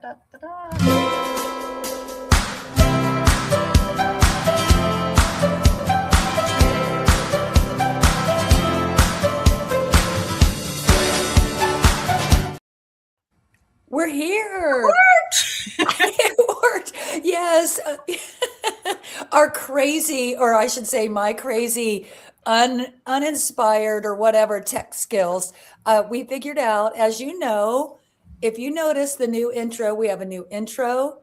Da, da, da. We're here. What? It worked. Yes. Our crazy, or I should say, my crazy, uninspired, or whatever tech skills. We figured out, as you know, if you notice the new intro, we have a new intro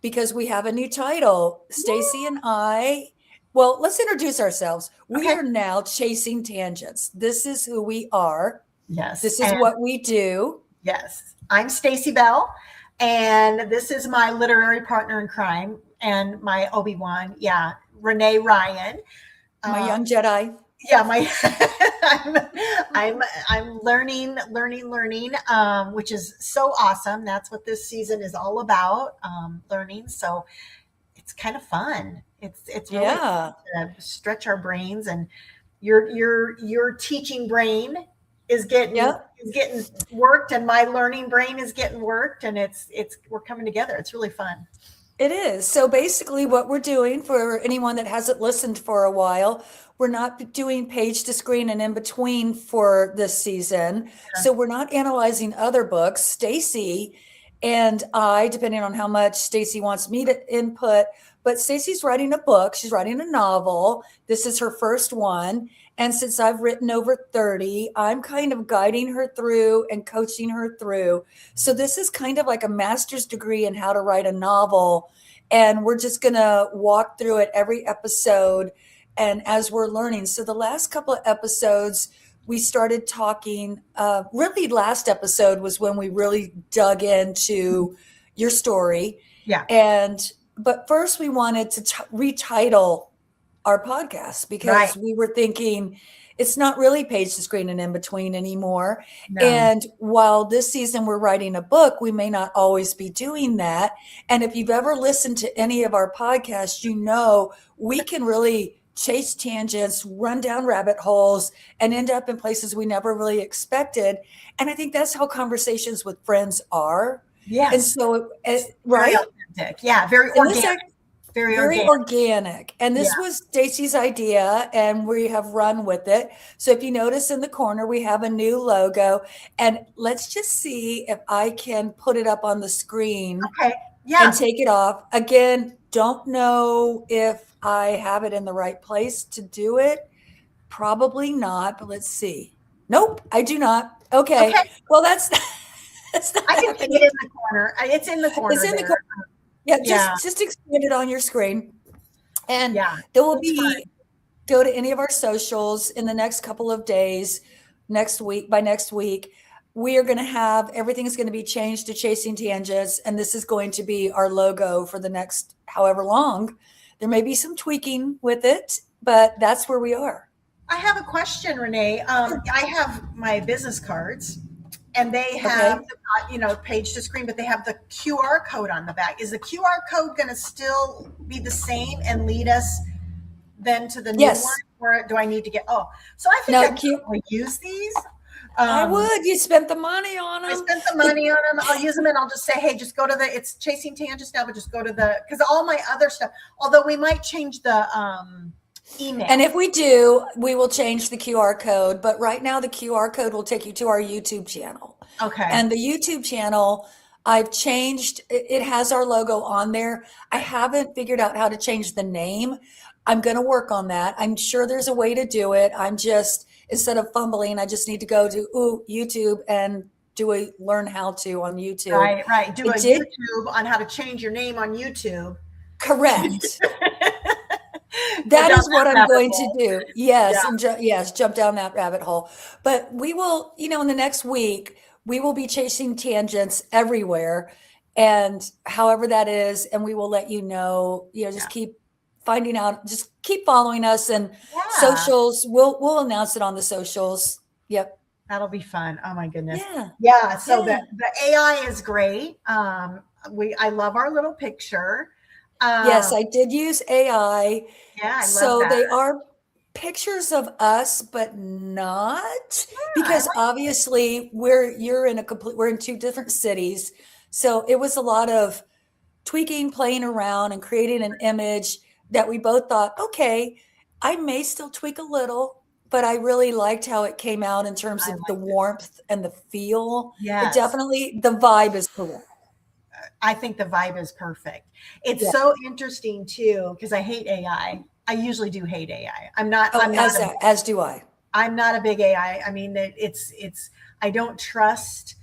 because we have a new title. Staci and I, well, let's introduce ourselves. We Okay. are now Chasing Tangents. This is who we are. Yes. This is And what we do. yes, I'm Stacy Bell, and this is my literary partner in crime and my Obi-Wan. Yeah, Renee Ryan. My Uh, young Jedi. yeah, my I'm, I'm learning, which is so awesome. That's what this season is all about, learning. So it's kind of fun. It's really Yeah. fun to stretch our brains, and your teaching brain is getting Yep. is getting worked, and my learning brain is getting worked, and it's we're coming together. It's really fun. It is. So basically, what we're doing for anyone that hasn't listened for a while, we're not doing page to screen and in between for this season. So we're not analyzing other books. Stacy and I, depending on how much Stacy wants me to input, but Stacy's writing a book. She's writing a novel. This is her first one. And since I've written over 30, I'm kind of guiding her through and coaching her through. So this is kind of like a master's degree in how to write a novel, and we're just going to walk through it every episode and as we're learning. So the last couple of episodes we started talking, really last episode was when we really dug into your story. Yeah. And but first we wanted to retitle our podcast Right. because we were thinking it's not really page to screen and in between anymore. No. And while this season we're writing a book, we may not always be doing that. And if you've ever listened to any of our podcasts, you know we can really chase tangents, run down rabbit holes, and end up in places we never really expected. And I think that's how conversations with friends are. And Yes. so, Very right? authentic. Yeah. Very And this organic. Very very organic. organic. And Yeah. this was Stacy's idea, and we have run with it. So if you notice in the corner, we have a new logo. And let's just see if I can put it up on the screen Okay. and Yeah. take it off. Again, don't know if I have it in the right place to do it. Probably not, but let's see. Nope, I do not. Okay. Okay. Well, that's that's not I can see it happening. in the corner. It's in the It's corner in the there. corner. Yeah, Yeah. just expand it on your screen. And Yeah. there will It's fun. be go to any of our socials in the next couple of days, next week, by next week, we are going to have everything is going to be changed to Chasing Tangents. And this is going to be our logo for the next however long. There may be some tweaking with it, but that's where we are. I have a question, Renee. I have my business cards, and they Okay. have page to screen, but they have the QR code on the back. Is the QR code going to still be the same and lead us then to the new one, Yes. or do I need to get? Oh, so I think No, I probably use these. I Um, would. You spent the money on I them. spent the money on them. I'll use them, and I'll just say, hey, just go to it's Chasing Tangents now, but just go to because all my other stuff. Although we might change the email. And if we do, we will change the QR code. But right now, the QR code will take you to our YouTube channel. Okay. And the YouTube channel, I've changed, it has our logo on there. I haven't figured out how to change the name. I'm going to work on that. I'm sure there's a way to do it. I'm just, instead of fumbling, I just need to go to YouTube and do a learn how to on YouTube. Right. Do It a did YouTube on how to change your name on YouTube. correct. Go That down is what that I'm rabbit going to hole. do. Yes, Yeah. and yes, jump down that rabbit hole. But we will, in the next week, we will be chasing tangents everywhere, and however that is, and we will let you know. Just keep finding out. Just keep following us and Yeah. socials. We'll announce it on the socials. Yep. That'll be fun. Oh my goodness. Yeah. Yeah. So Yeah. the AI is great. I love our little picture. Yes, I did use AI. Yeah, I love So that. they are pictures of us, but not Yeah, I because like obviously we're in two different cities. So it was a lot of tweaking, playing around, and creating an image that we both thought, okay, I may still tweak a little, but I really liked how it came out in terms I of the liked it. warmth and the feel. It Yes. definitely, the vibe is correct. I think the vibe is perfect. It's Yeah. so interesting too, because I hate AI. I usually do hate AI. Oh, I'm not a as do I. I'm not a big AI. I mean, it's I don't trust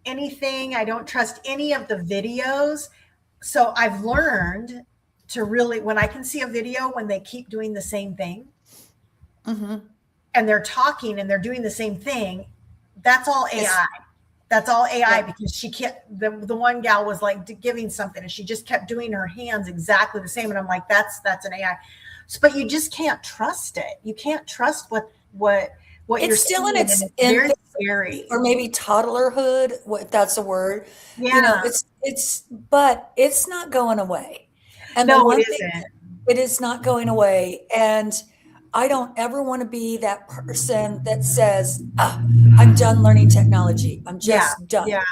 anything. I don't trust any of the videos. So I've learned to really, when I can see a video when they keep doing the same thing Mm-hmm. and they're talking and they're doing the same thing, that's all It's, AI. That's all AI yeah, because she kept the one gal was like giving something and she just kept doing her hands exactly the same. And I'm like, that's an AI. But you just can't trust it. You can't trust what you're it's still in seeing, and its it's very infancy, scary. or maybe toddlerhood, if that's a word. You know, Yeah. but it's not going away. And the No, it one thing, isn't. it is not going away. And I don't ever want to be that person that says, ah, I'm done learning technology. I'm Yeah. just done. Yeah.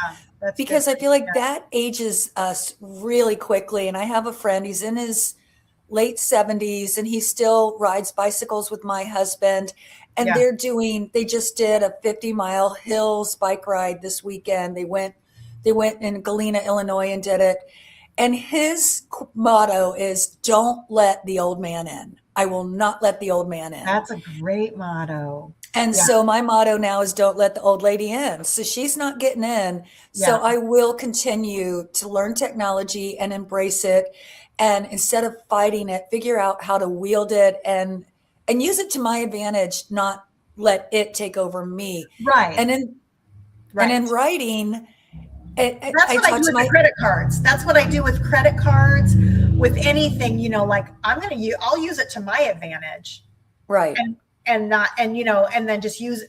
That's good Because for I feel like you. that ages us really quickly. And I have a friend, he's in his late 70s and he still rides bicycles with my husband. And Yeah. they just did a 50-mile hills bike ride this weekend. They went in Galena, Illinois and did it. And his motto is, don't let the old man in. I will not let the old man in. That's a great motto. And Yeah. so my motto now is, don't let the old lady in. So she's not getting in. So Yeah. I will continue to learn technology and embrace it. And instead of fighting it, figure out how to wield it and use it to my advantage, not let it take over me. Right. And in and in Right. writing, That's I what I do talked to with the my credit cards. That's what I do with credit cards, with anything, like I'll use it to my advantage right, and not, and then just use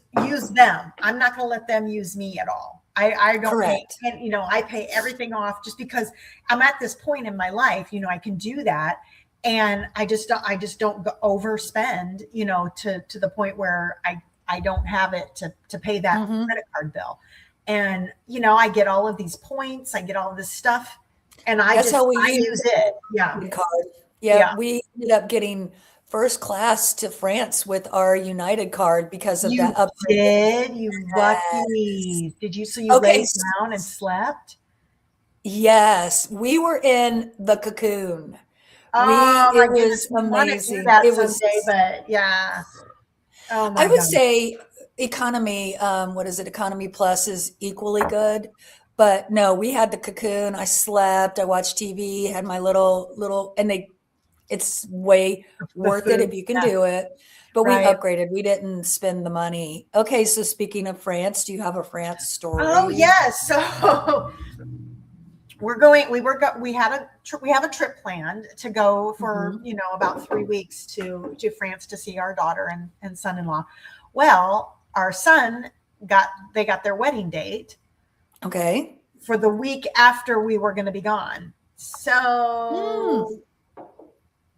them. I'm not going to let them use me at all. I don't pay, correct. and I pay everything off just because I'm at this point in my life, I can do that. And I just don't overspend, to the point where I don't have it to pay that Hmm. credit card bill. And I get all of these points, I get all of this stuff, and That's how we I use use it. Yeah. the card. Yeah, Yeah. we ended up getting first class to France with our United card because of You that upgrade. did, you Yes. luckies. Did you, so you Okay. laid down and slept? Yes, we were in the cocoon. Oh my It goodness, was we want to do amazing. that It was, someday, but yeah. Oh I my would God. say economy, what is it? Economy plus is equally good. But no, we had the cocoon. I slept, I watched TV, had my little, and it's way The worth it food. if you can Yeah. do it. But we Right. upgraded. We didn't spend the money. Okay, so speaking of France, do you have a France Oh story? yes. So we have a trip planned to go for, Hmm. about 3 weeks to France to see our daughter and son-in-law. Well, our son they got their wedding date Okay. for the week after we were going to be gone. Hmm. So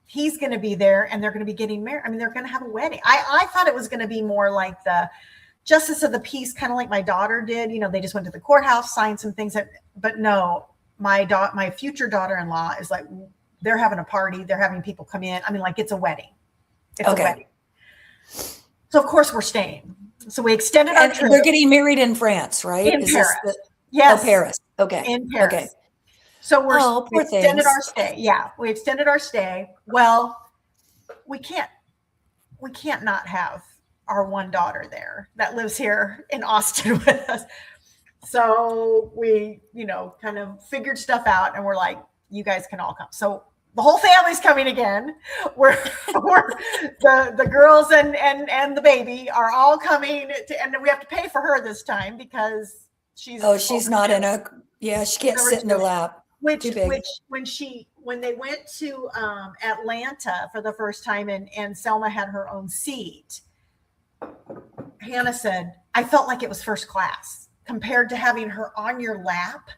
he's going to be there and they're going to be getting married. I mean, they're going to have a wedding. I thought it was going to be more like the justice of the peace, kind of like my daughter did. They just went to the courthouse, signed some things, but no, my future daughter-in-law is like, they're having a party. They're having people come in. I mean, like, it's a wedding. It's a Okay. wedding. So of course we're staying. So we extended our And trip they're getting married in France, right? in Is this Paris. the, oh, Yes, Paris. Okay. in Okay. Paris. So Oh, we poor extended things. our stay. Yeah, we extended our stay. Well, we can't we can't not have our one daughter there that lives here in Austin with us. So we, kind of figured stuff out and we're like, you guys can all come. So the whole family's coming again. We're the girls and the baby are all coming and we have to pay for her this time because she's Oh, she's over not two. in a, yeah, she She's can't over sit in their two. lap. Which Too big. which when they went to Atlanta for the first time and Selma had her own seat, Hannah said, I felt like it was first class compared to having her on your lap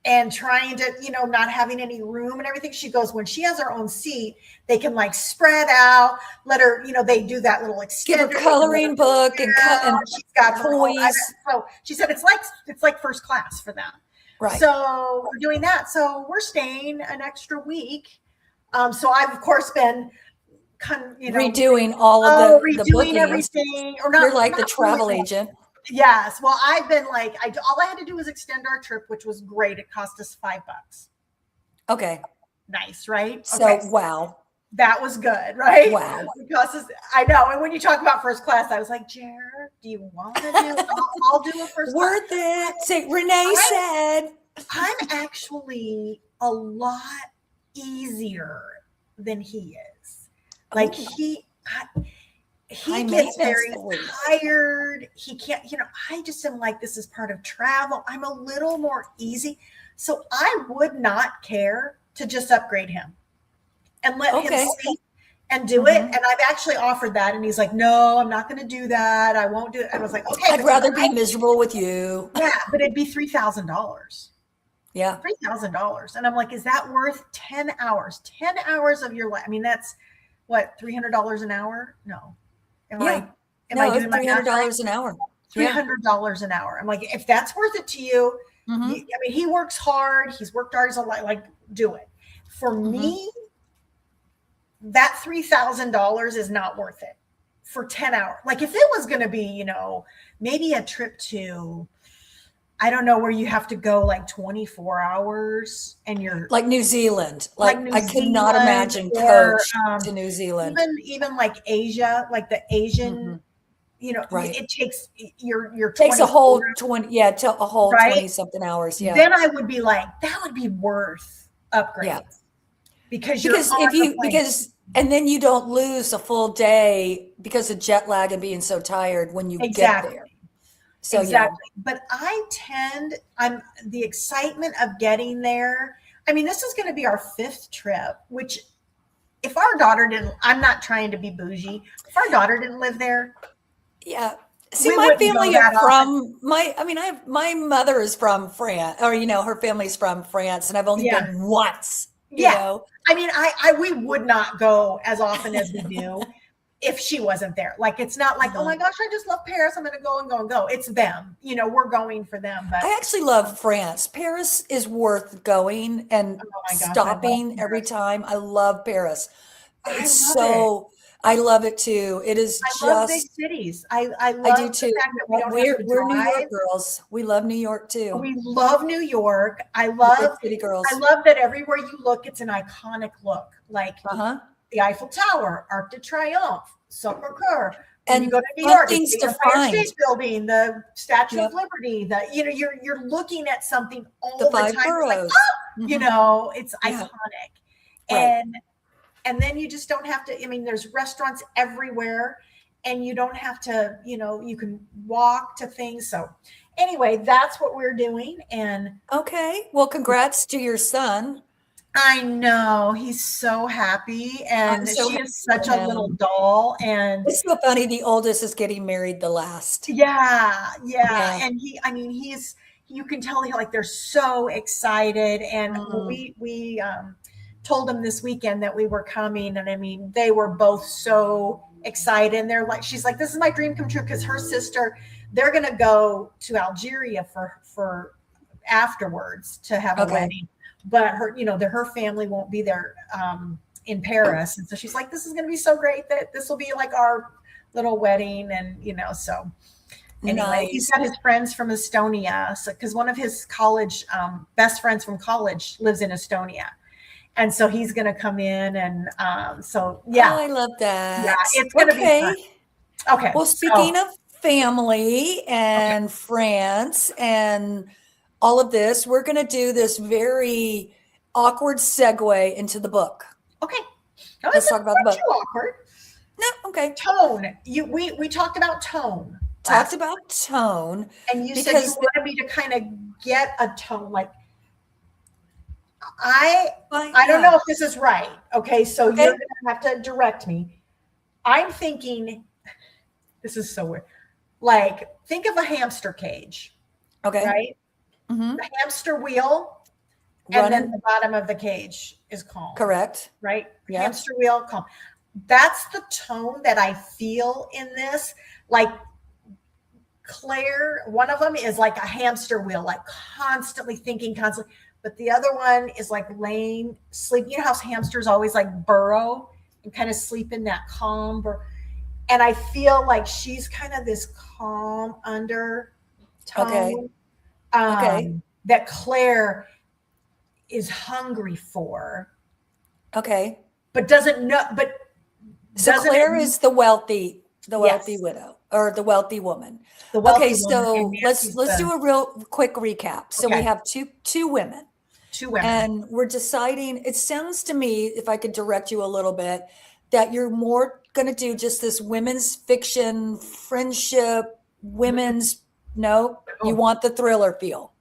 and trying to, not having any room and everything. She goes, when she has her own seat, they can like spread out, let her, they do that little Give her extender. coloring book and cut and She's got her own. toys. So she said it's like first class for them. Right. So we're doing that. So we're staying an extra week. So I've of course been Redoing all of the redoing bookings. everything, or You're not like the really. travel agent. Yes. Well, I've been like, all I had to do was extend our trip, which was great. It cost us $5. Okay. Nice, right? So, Okay. wow. That was good, right? Wow. Because I know. And when you talk about first class, I was like, Jared, do you want to do? I'll do a first class. Worth it. Say, Renee said. I'm actually a lot easier than he is. Like he gets very tired. He can't, I just am like, this is part of travel. I'm a little more easy. So I would not care to just upgrade him and let him sleep and do it. And I've actually offered that. And he's like, no, I'm not going to do that. I won't do it. I was like, okay. I'd rather be miserable with you. Yeah, but it'd be $3,000. Yeah. $3,000. And I'm like, is that worth 10 hours? 10 hours of your life? I mean, that's what, $300 an hour? No. Am I doing my math right? $300 an hour. $300 an hour. I'm like, if that's worth it to you, I mean, he works hard. He's worked hard. So like, do it. For me, that $3,000 is not worth it for 10 hours. Like if it was going to be, maybe a trip to, I don't know, where you have to go like 24 hours and you're like New Zealand. Like New I cannot imagine coach to New Zealand. Even like Asia, like the Asian, right. It takes your takes a whole 20, a whole 20 something hours. Yeah. Then I would be like, that would be worth upgrades. Yeah. Because and then you don't lose a full day because of jet lag and being so tired when you get there. So, exactly. Yeah. But I'm the excitement of getting there. I mean, this is going to be our 5th trip, which if our daughter didn't, I'm not trying to be bougie. If our daughter didn't live there. Yeah. See, my family are from my mother is from France, or, her family's from France, and I've only been once, you know? I mean, we would not go as often as we do if she wasn't there. Like, it's not like, oh my gosh, I just love Paris. I'm going to go and go and go. It's them, we're going for them. But I actually love France. Paris is worth going and stopping every time. I love Paris. I love it too. It is I love big cities. I do too. The fact that we're New York girls. We love New York too. We love New York. I love city girls. I love that everywhere you look, it's an iconic look. Like the Eiffel Tower, Arc de Triomphe, Sacré-Cœur. And you go to New York, it's the Empire State Building, the Statue of Liberty. You're looking at something all the time. Boroughs. It's like, it's iconic. Right. And then you just don't have to, I mean, there's restaurants everywhere and you don't have to, you can walk to things. So anyway, that's what we're doing. And okay. Well, congrats to your son. I know, he's so happy, and she is such a little doll. And it's so funny. The oldest is getting married the last. Yeah. And you can tell they're so excited. And we told them this weekend that we were coming, and I mean, they were both so excited. And they're like, she's like, this is my dream come true, because her sister, they're going to go to Algeria for afterwards to have a wedding. But her family won't be there in Paris. And so she's like, this is going to be so great that this will be like our little wedding. And, so anyway, he's got his friends from Estonia. So, because one of his college, best friends from college lives in Estonia. And so he's going to come in. And so, yeah. Oh, I love that. Yeah, it's going to be fun. Okay. Well, speaking of family and France and all of this, we're going to do this very awkward segue into the book. Okay. Let's talk about the book. Too awkward. No, okay. Tone. We talked about tone. Talked about tone. And you said you wanted me to kind of get a tone. Like, I don't know if this is right. Okay. So you're going to have to direct me. I'm thinking, this is so weird. Like, think of a hamster cage. Okay. Right? Mm-hmm. The hamster wheel, and then the bottom of the cage is calm. Correct. Right? Yes. Hamster wheel, calm. That's the tone that I feel in this. Like, Claire, one of them is like a hamster wheel, like constantly thinking, constantly. But the other one is like laying, sleep. You know how hamsters always like burrow and kind of sleep in that calm. And I feel like she's kind of this calm Okay. undertone Okay. that Claire is hungry for, Okay. but doesn't know, but So doesn't, Claire is the wealthy yes, widow or the wealthy woman. the Okay, wealthy woman, and so let's Nancy's let's do the, a real quick recap. So we okay, have two women, two women. and we're deciding, it sounds to me, if I could direct you a little bit, that you're more going to do just this women's fiction, friendship, women's, no, you Oh, want the thriller feel.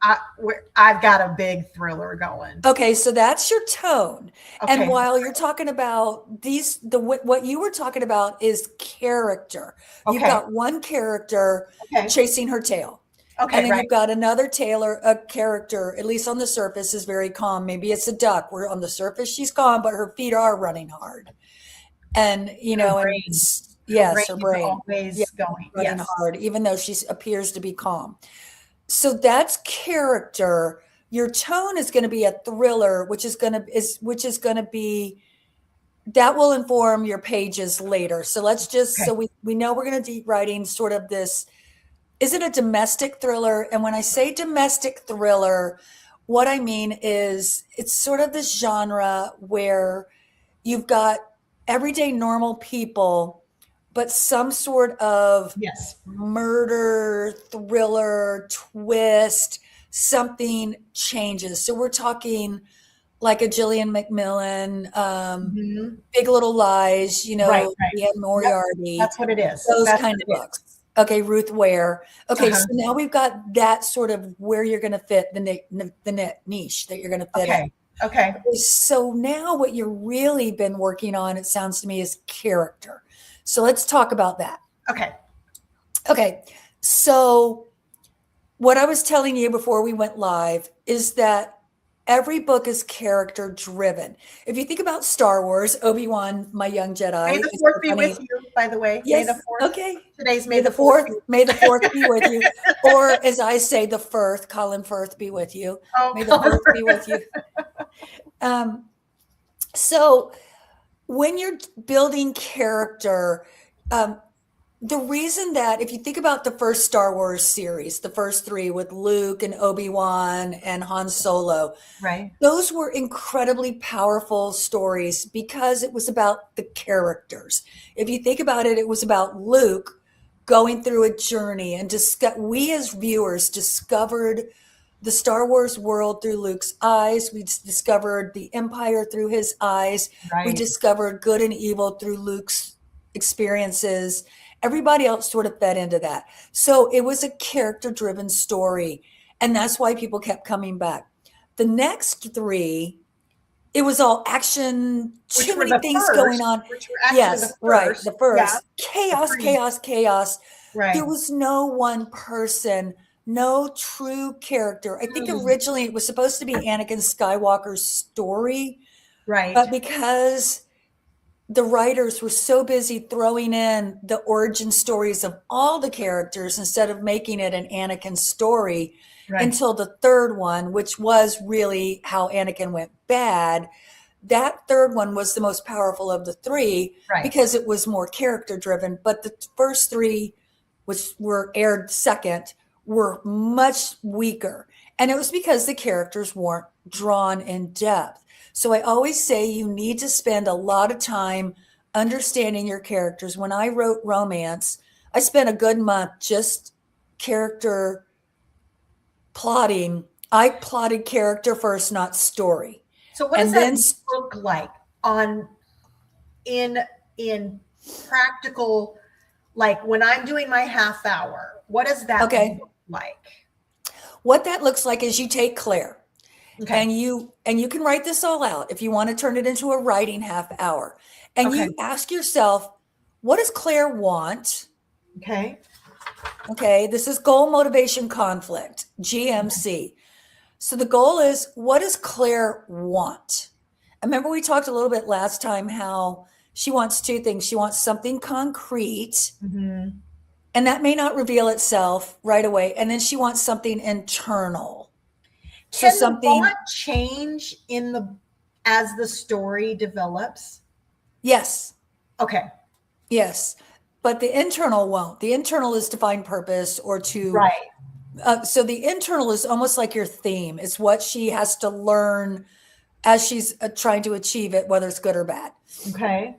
I've got a big thriller going. Okay, so that's your tone. And Okay, while you're talking about what you were talking about is character. You've okay, got one character okay, chasing her tail. And okay, then right. you've got another a character, at least on the surface, is very calm. Maybe it's a duck where on the surface she's calm, but her feet are running hard. And, Her and brain, her yes, brain her is brain, yeah, always going. running Yes. hard, even though she appears to be calm. So that's character. Your tone is going to be a thriller, which is going to be, that will inform your pages later. So let's just, Okay. so we know we're going to be writing sort of this, is it a domestic thriller? And when I say domestic thriller, what I mean is it's sort of this genre where you've got everyday normal people, but some sort of Yes. murder, thriller, twist, something changes. So we're talking like a Gillian McMillan, Hmm. Big Little Lies, Right. Right. Leanne Yep. Moriarty, That's what it is. those That's kind what of it is. books. Okay, Ruth Ware. Okay, so Uh-huh. now we've got that sort of where you're going to fit the niche that you're going to fit in. Okay. Okay. So now what you're really been working on, it sounds to me, is character. So let's talk about that. Okay. Okay, so what I was telling you before we went live is that every book is character driven. If you think about Star Wars, Obi-Wan, my young May Jedi, the it's fourth so be funny. with you, by the way. May the Yes, fourth. okay. Today's May the fourth, may the fourth be with you. Or as I say, the Firth, Colin Firth be with you. Oh, May the Firth be with you. So when you're building character, the reason that if you think about the first Star Wars series, the first three with Luke and Obi-Wan and Han Solo, right. those were incredibly powerful stories because it was about the characters. If you think about it, it was about Luke going through a journey, and we as viewers discovered the Star Wars world through Luke's eyes. We discovered the Empire through his eyes. We Right. discovered good and evil through Luke's experiences. Everybody else sort of fed into that. So it was a character driven story. And that's why people kept coming back. The next three, it was all action, Which too were many the things going first, on. which were actually the Yes, right. first. The Yeah. first The chaos, pre. chaos, chaos. There Right. was no one person, no true character. I think Mm. originally it was supposed to be Anakin Skywalker's story, Right. but because the writers were so busy throwing in the origin stories of all the characters instead of making it an Anakin story Right. until the third one, which was really how Anakin went bad. That third one was the most powerful of the three Right. because it was more character driven. But the first three, which were aired second, were much weaker. And it was because the characters weren't drawn in depth. So I always say you need to spend a lot of time understanding your characters. When I wrote romance, I spent a good month just character plotting. I plotted character first, not story. So what does And that then look like on in practical, like when I'm doing my half hour, what does that okay, look like? what that looks like is you take Claire Okay. and you can write this all out if you want to turn it into a writing half hour. And Okay. you ask yourself, what does Claire want? Okay. Okay, this is goal motivation conflict, GMC. So the goal is, what does Claire want? I remember we talked a little bit last time how she wants two things. She wants something concrete, Mm-hmm. And that may not reveal itself right away. And then she wants something internal. So Can the something, bond change in the as the story develops? yes, Okay. yes. But the internal won't. The internal is to find purpose or to, Right. so the internal is almost like your theme. It's what she has to learn as she's trying to achieve it, whether it's good or bad. Okay.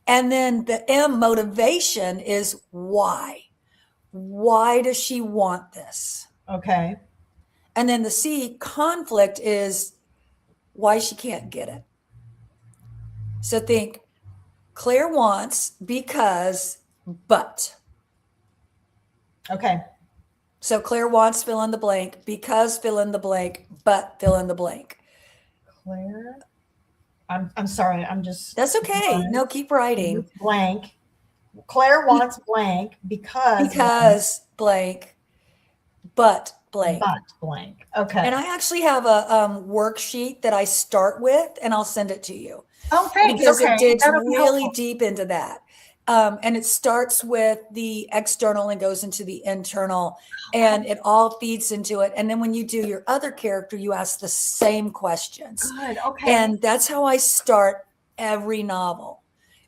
And then the M, motivation, is why. Why does she want this? Okay. And then the C, conflict, is why she can't get it. So think Claire wants because, but. Okay. So Claire wants fill in the blank because fill in the blank, but fill in the blank. Claire. I'm sorry. I'm just That's okay. No, keep writing. blank. Claire wants blank because blank, Because blank, but blank. but blank. Okay. And I actually have a worksheet that I start with, and I'll send it to you Oh, thanks. because it Okay. digs That'll be really helpful. deep into that. And it starts with the external and goes into the internal, and it all feeds into it. And then when you do your other character, you ask the same questions. Good. Okay. And that's how I start every novel,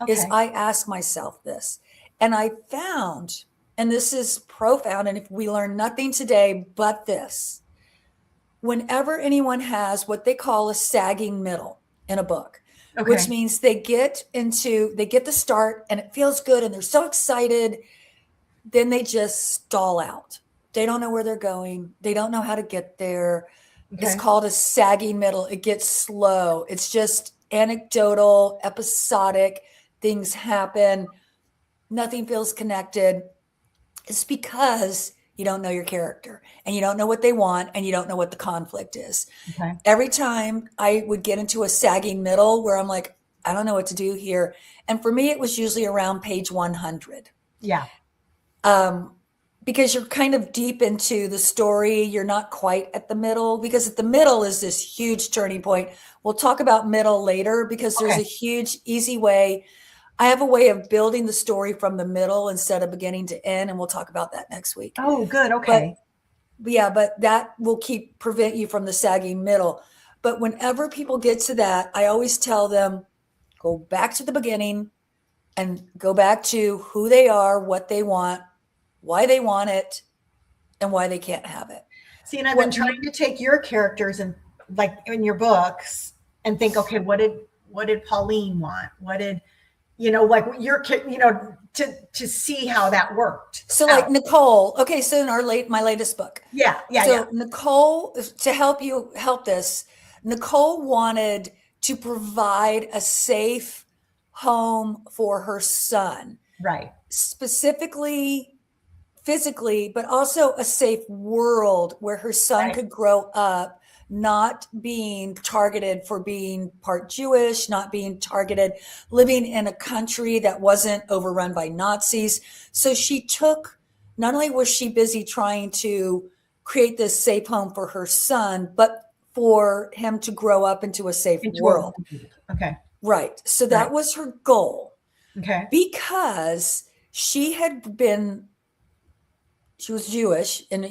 is Okay. I ask myself this. And I found, and this is profound, and if we learn nothing today but this, whenever anyone has what they call a sagging middle in a book, Okay. which means they get the start and it feels good and they're so excited, then they just stall out. They don't know where they're going. They don't know how to get there. It's Okay. called a sagging middle. It gets slow. It's just anecdotal, episodic. Things happen. Nothing feels connected. It's because you don't know your character and you don't know what they want and you don't know what the conflict is. Okay. Every time I would get into a sagging middle where I'm like, I don't know what to do here. And for me, it was usually around page 100. Yeah. Because you're kind of deep into the story. You're not quite at the middle, because at the middle is this huge turning point. We'll talk about middle later because there's Okay. a huge, easy way. I have a way of building the story from the middle instead of beginning to end, and we'll talk about that next week. Oh, good. Okay. But that will prevent you from the sagging middle. But whenever people get to that, I always tell them, go back to the beginning and go back to who they are, what they want, why they want it, and why they can't have it. See, and I've been trying to take your characters and like in your books and think, okay, what did Pauline want? What did, like your, to see how that worked. So like Nicole, okay, so in my latest book. Yeah. So Nicole, to help this, Nicole wanted to provide a safe home for her son. Right. Specifically physically, but also a safe world where her son could grow up not being targeted for being part Jewish, not being targeted, living in a country that wasn't overrun by Nazis. So not only was she busy trying to create this safe home for her son, but for him to grow up into a safe world. Okay. Right. So that was her goal. Okay. Because she was Jewish, and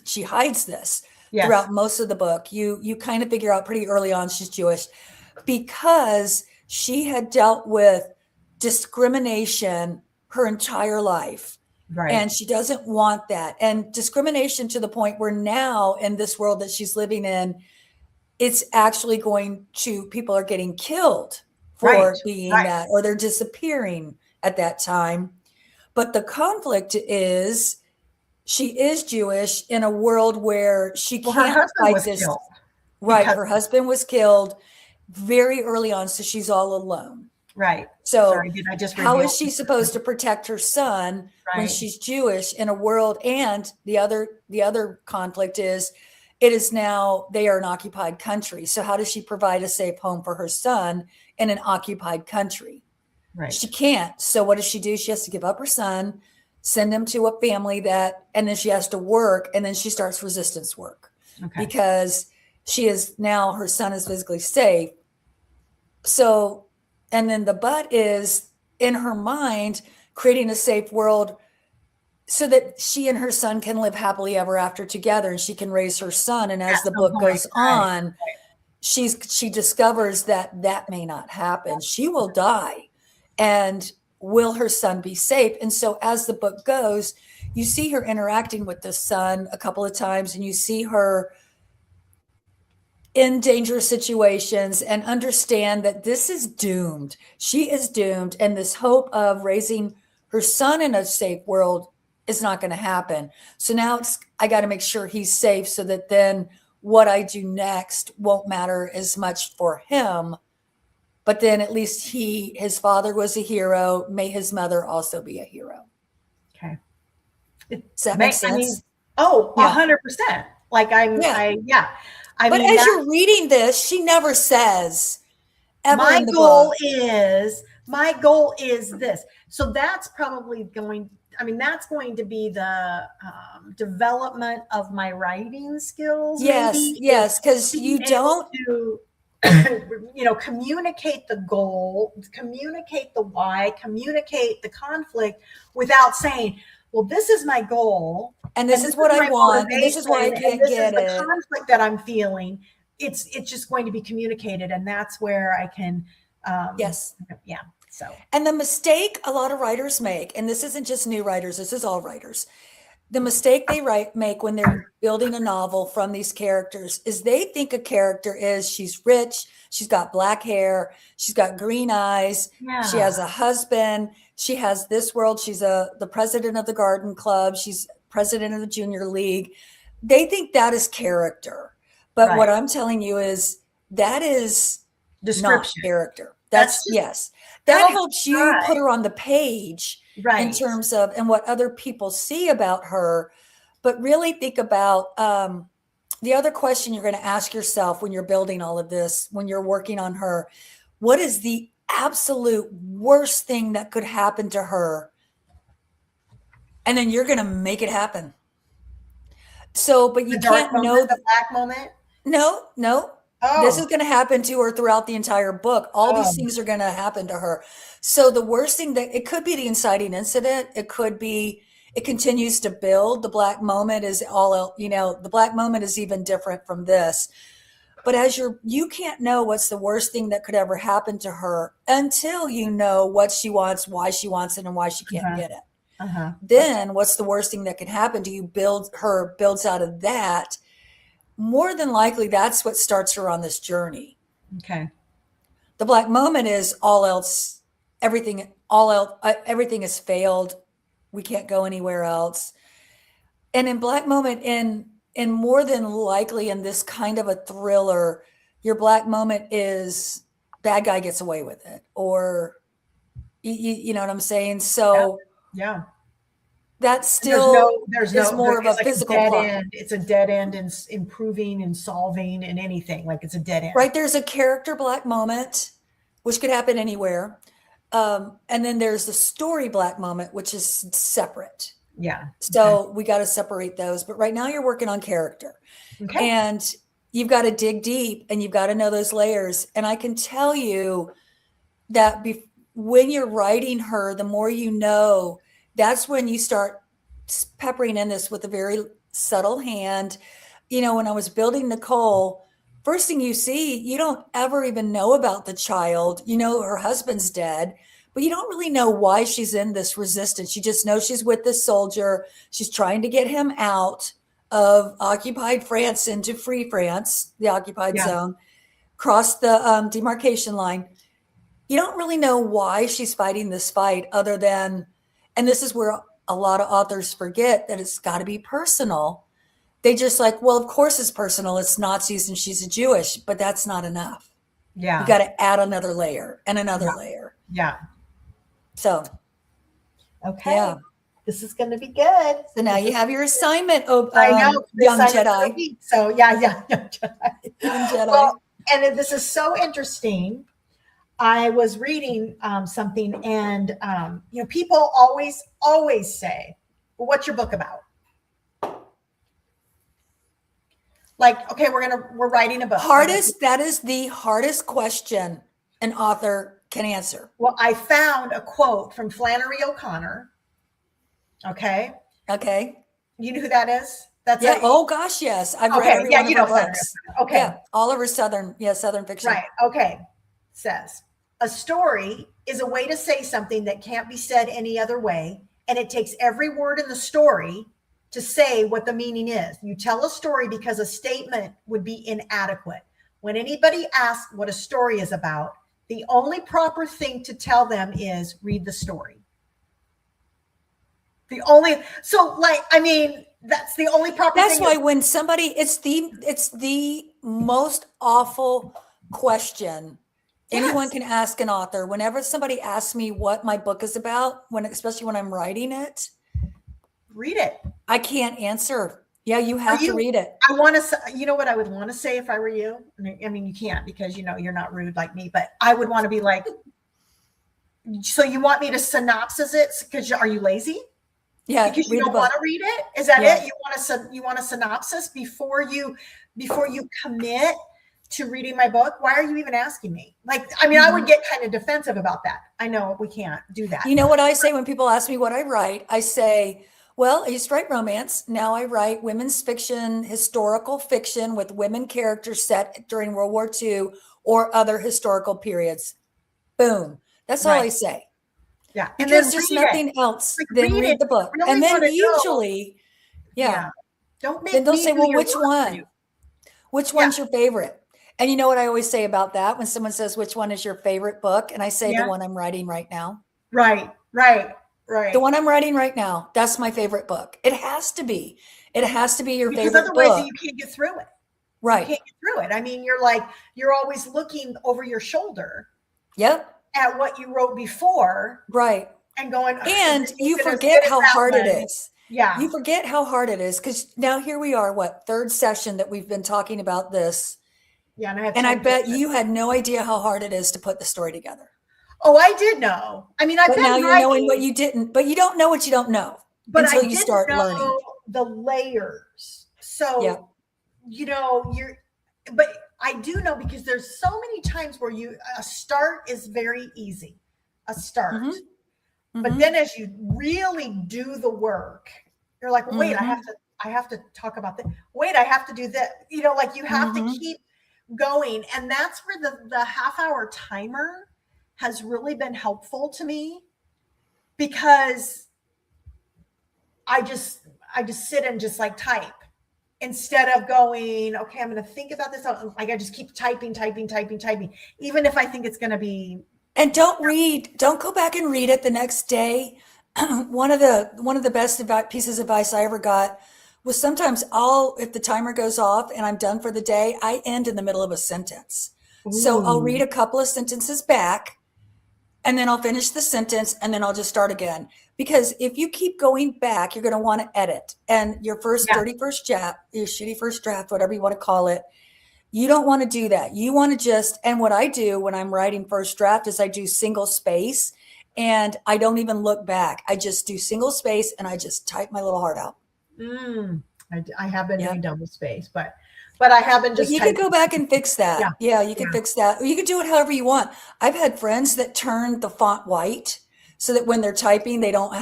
she hides this throughout most of the book. You kind of figure out pretty early on she's Jewish because she had dealt with discrimination her entire life. Right. And she doesn't want that. And discrimination to the point where now in this world that she's living in, it's actually people are getting killed for being that, or they're disappearing at that time. But the conflict is she is Jewish in a world where she can't fight this. Right. Her husband was killed very early on. So she's all alone. Right. So how is she supposed to protect her son when she's Jewish in a world? And the other conflict is it is now they are an occupied country. So how does she provide a safe home for her son in an occupied country? Right. She can't. So what does she do? She has to give up her son, send him to a family and then she has to work, and then she starts resistance work because her son is physically safe. So, and then the but is in her mind, creating a safe world so that she and her son can live happily ever after together, and she can raise her son. And as At the some book point, goes right? on, she discovers that that may not happen. She will die, and will her son be safe? And so as the book goes, you see her interacting with the son a couple of times, and you see her in dangerous situations and understand that this is doomed. She is doomed, and this hope of raising her son in a safe world is not going to happen. So now I got to make sure he's safe, so that then what I do next won't matter as much for him. But then at least his father was a hero. May his mother also be a hero. Okay. Does that make I mean, sense? oh, Yeah. 100%. Like Yeah. yeah. I But mean, as that you're reading this, she never says ever my in the book. goal is this. So that's probably going, I mean, that's going to be the development of my writing skills, Yes, maybe, is yes, because being you able don't, to, communicate the goal, communicate the why, communicate the conflict without saying, well, this is my goal, and and this this is is what I my want, and this is why I motivation, and can't this is get the it. conflict that I'm feeling. It's just going to be communicated, and that's where I can, Yes. yeah. So And the mistake a lot of writers make, and this isn't just new writers, this is all writers. The mistake they make when they're building a novel from these characters is they think a character is she's rich, she's got black hair, she's got green eyes, she yeah, has a husband, she has this world, she's the president of the garden club, she's president of the junior league. They think that is character. But what right. I'm telling you is that is not Description. character. That's That's, just yes. That that'll helps you describe, put her on the page in right. terms of and what other people see about her. But really think about the other question you're going to ask yourself when you're building all of this, when you're working on her. What is the absolute worst thing that could happen to her? And then you're going to make it happen. So, but The you dark can't moment, know the black moment. no, no. This is Oh, going to happen to her throughout the entire book. All these oh, things are going to happen to her. So the worst thing that it could be the inciting incident. It could be it continues to build. The black moment is all, the black moment is even different from this. But as you can't know what's the worst thing that could ever happen to her until you know what she wants, why she wants it, and why she can't uh-huh, get it. uh-huh. Okay, Then what's the worst thing that can happen to you? Builds out of that. More than likely, that's what starts her on this journey. okay, The black moment is all else, everything has failed. We can't go anywhere else. And in black moment, in more than likely in this kind of a thriller, your black moment is bad guy gets away with it, or you know what I'm saying. yeah, So yeah. that And still is there more of is a like a physical dead plot. end. It's a dead end in improving and solving and anything. Like it's a dead end. Right, there's a character black moment, which could happen anywhere. And then there's the story black moment, which is separate. Yeah. Okay. So we got to separate those. But right now you're working on character, Okay. and you've got to dig deep, and you've got to know those layers. And I can tell you that when you're writing her, the more you know, that's when you start peppering in this with a very subtle hand. When I was building Nicole, first thing you see, you don't ever even know about the child. Her husband's dead, but you don't really know why she's in this resistance. You just know she's with this soldier. She's trying to get him out of occupied France into free France, the occupied Yeah. zone, cross the demarcation line. You don't really know why she's fighting this fight other than, and this is where a lot of authors forget that it's got to be personal. They just like, well, of course it's personal. It's Nazis and she's a Jewish, but that's not enough. You Yeah. got to add another layer and another Yeah. layer. Yeah. So, Okay. yeah. This is going to be good. So now This you is, have your assignment, oh, I know the young assignment for the Jedi. week. So yeah, yeah, yeah. Young Jedi. Well, and this is so interesting. I was reading something, and people always say, "Well, what's your book about?" Like, okay, we're writing a book. That is the hardest question an author can answer. Well, I found a quote from Flannery O'Connor. Okay, Okay. You know who that is? That's Yeah. Oh gosh, yes. I've read okay. every Yeah, one of you her know Southern. books. Okay, Yeah. All of her Southern, Southern fiction. right. Okay. Says a story is a way to say something that can't be said any other way, and it takes every word in the story to say what the meaning is. You tell a story because a statement would be inadequate. When anybody asks what a story is about, the only proper thing to tell them is read the story. The only so like I mean that's the only proper That's thing. why when somebody, it's the most awful question anyone Yes, can ask an author. Whenever somebody asks me what my book is about, especially when I'm writing it, read it. I can't answer. Yeah, you Are have to you? read it. I want to. You know what I would want to say if I were you. I mean, you can't because you're not rude like me. But I would want to be like. So you want me to synopsis it because are you lazy? Yeah, Because you read the don't want to book. read it? Is that Yeah. it? You want a synopsis before you commit to reading my book? Why are you even asking me? Like, I mean, I would get kind of defensive about that. I know we can't do that. You know what I say when people ask me what I write? I say, well, I used to write romance. Now I write women's fiction, historical fiction with women characters set during World War II or other historical periods. Boom. That's all Right. I say. Yeah. And then Because there's read it. nothing else Like than read it. read the If book. you really And then want to know. usually, yeah, Yeah. Don't then make they'll me say, do well, your which work for you. one? Which Yeah. one's your favorite? And you know what I always say about that when someone says, which one is your favorite book? And I say, the Yeah. one I'm writing right now. Right. Right. The Right. one I'm writing right now, that's my favorite book. It has to be. It has to be your Because favorite otherwise you book. can't get through it. You Right. can't get through it. I mean, you're always looking over your shoulder Yep. at what you wrote before Right. and going, is And it you even as forget good as how that hard it one? is. Yeah. You forget how hard it is because now here we are, what, third session that we've been talking about this. Yeah. And I have And I 10 bet pages. you had no idea how hard it is to put the story together. Oh, I did know. I mean, I've But now been you're knowing what writing, you didn't, but you don't know what you don't know but I until you didn't start learning. know the layers. Yeah. So, but I do know because there's so many times where a start is very easy, a start. Mm-hmm. But Mm-hmm. then as you really do the work, you're like, well, wait, Mm-hmm. I have to talk about that. Wait, I have to do that. Like you have to Mm-hmm. keep going. And that's where the half-hour timer has really been helpful to me because I just sit and just like type instead of going, okay, I'm going to think about this. Like I just keep typing, even if I think it's going to be. And don't go back and read it the next day. One of the best pieces of advice I ever got was sometimes if the timer goes off and I'm done for the day, I end in the middle of a sentence. So I'll read Ooh, a couple of sentences back and then I'll finish the sentence and then I'll just start again. Because if you keep going back, you're going to want to edit. And your first yeah. dirty first draft, your shitty first draft, whatever you want to call it, you don't want to do that. You want to and what I do when I'm writing first draft is I do single space and I don't even look back. I just do single space and I just type my little heart out. I have been doing Yep. double space, but I have been But just you could typing. go back and fix Yeah, that. Yeah, you yeah. can fix that. Or you could do it however you want. I've had friends that turn the font white so that when they're typing, they don't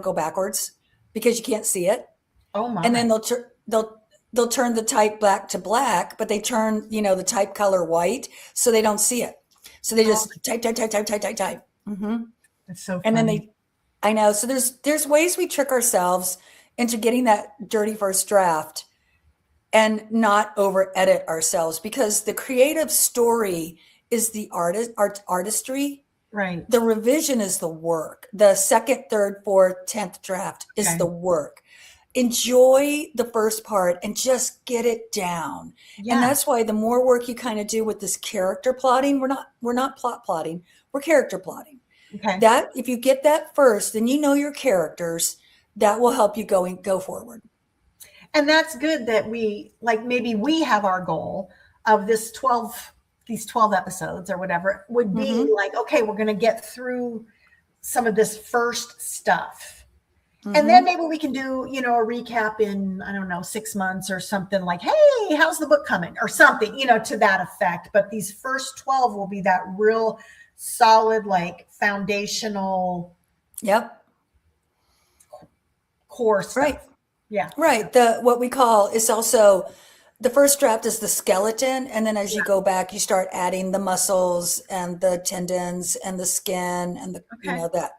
go backwards because you can't see it. Oh And then my. they'll turn the type black to black, but they turn, the type color white so they don't see it. So they Oh, just type, type, type, type, type, type, type. Mm-hmm. it's so And then funny. I know. So there's ways we trick ourselves into getting that dirty first draft and not over edit ourselves because the creative story is the artistry. Right. The revision is the work. The second, third, fourth, 10th draft is Okay. the work. Enjoy the first part and just get it down. And Yeah. that's why the more work you kind of do with this character plotting, we're not plot plotting, we're character plotting. Okay. That if you get that first, then you know your characters, that will help you go forward. And that's good that maybe we have our goal of these 12 episodes or whatever would be Mm-hmm. like, okay, we're going to get through some of this first stuff. And then Mm-hmm. maybe we can do, a recap in, I don't know, 6 months or something like, hey, how's the book coming or something, to that effect. But these first 12 will be that real solid, like foundational Yep. core stuff. Right. Yeah. Right. The what we call is also the first draft is the skeleton, and then as you go back, you start adding the muscles and the tendons and the skin and the Okay. that.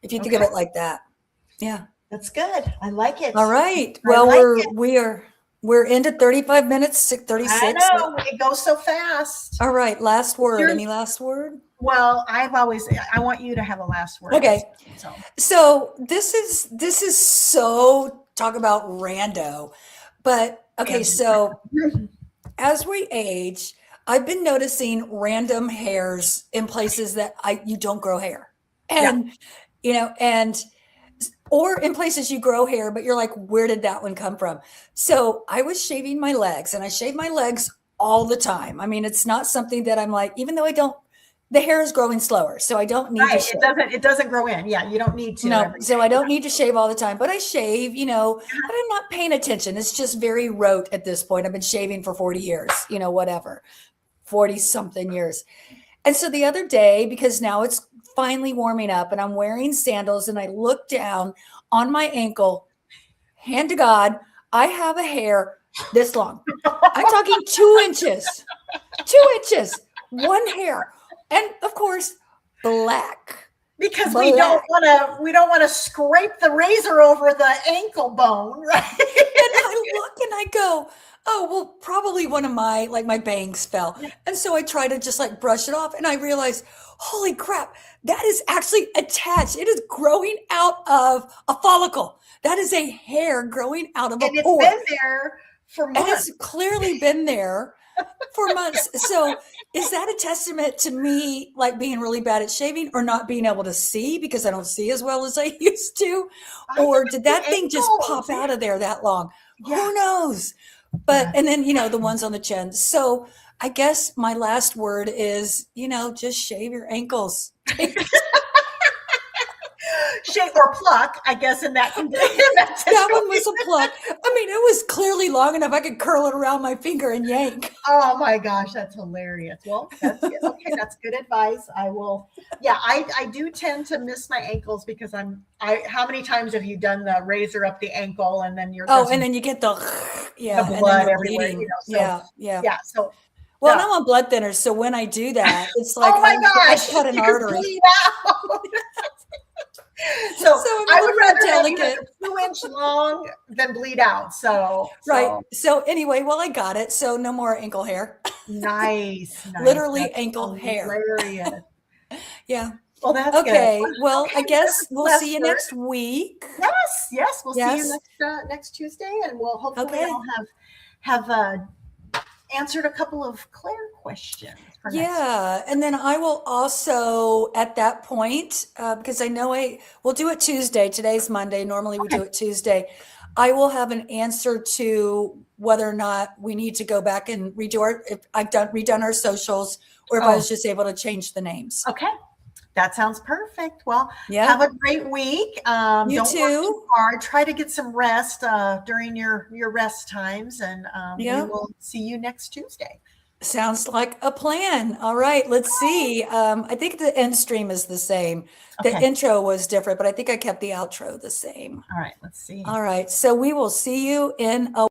If you think of Okay. it like that. Yeah. That's good. I like it. All right. I Well, like it. we're into 35 minutes, I 36. know it goes so fast. All right. Last word. You're, Any last word? well, I want you to have a last word. Okay. So So this is so talk about rando. But okay, so as we age, I've been noticing random hairs in places that you don't grow hair. And and or in places you grow hair, but you're like, where did that one come from? So I was shaving my legs, and I shave my legs all the time. I mean, it's not something that I'm like, even though the hair is growing slower, so I don't need to shave. It doesn't grow in. Yeah, you don't need to. No, so I don't need to shave all the time, but I shave, but I'm not paying attention. It's just very rote at this point. I've been shaving for 40 years, whatever, 40 something years. And so the other day, because now it's finally warming up and I'm wearing sandals and I look down on my ankle, hand to God, I have a hair this long. I'm talking 2 inches, 2 inches, one hair. And of course, black. Because we don't want to scrape the razor over the ankle bone, right? And I look and I go, oh, well, probably one of my bangs fell. And so I try to just brush it off. And I realize, holy crap, that is actually attached. It is growing out of a follicle. That is a hair growing out of a pore. And it's been there for months. And it's clearly been there for months. So is that a testament to me being really bad at shaving or not being able to see because I don't see as well as I used to? Or did that thing just pop out of there that long? Yeah. Who knows? But and then the ones on the chin. So I guess my last word is, just shave your ankles. Shave or pluck, I guess, in that condition. That one was a pluck. I mean, it was clearly long enough I could curl it around my finger and yank. Oh my gosh, that's hilarious. Well, that's good. Okay, that's good advice. I will. Yeah, I do tend to miss my ankles because how many times have you done the razor up the ankle and then you're and then you get the blood everywhere, yeah. So well, I'm on blood thinners, so when I do that, it's like oh my gosh, I cut an artery. So I would rather have you delicate. 2-inch long than bleed out. So right. So anyway, well, I got it. So no more ankle hair. Nice. Literally that's ankle hair. Yeah. Well, that's okay. Good. Well, okay, I guess we'll see you next week. Yes. We'll see you next Tuesday, and we'll hopefully I'll have answered a couple of Claire questions. And then I will also at that point because I know we'll do it Tuesday. Today's Monday. Normally we do it Tuesday. I will have an answer to whether or not we need to go back and redo if I've redone our socials or if I was just able to change the names. Okay. That sounds perfect. Well, have a great week. You don't too. work too hard. Try to get some rest during your rest times, and we will see you next Tuesday. Sounds like a plan. All right, let's see. I think the end stream is the same. The intro was different, but I think I kept the outro the same. All right, let's see. All right, so we will see you in a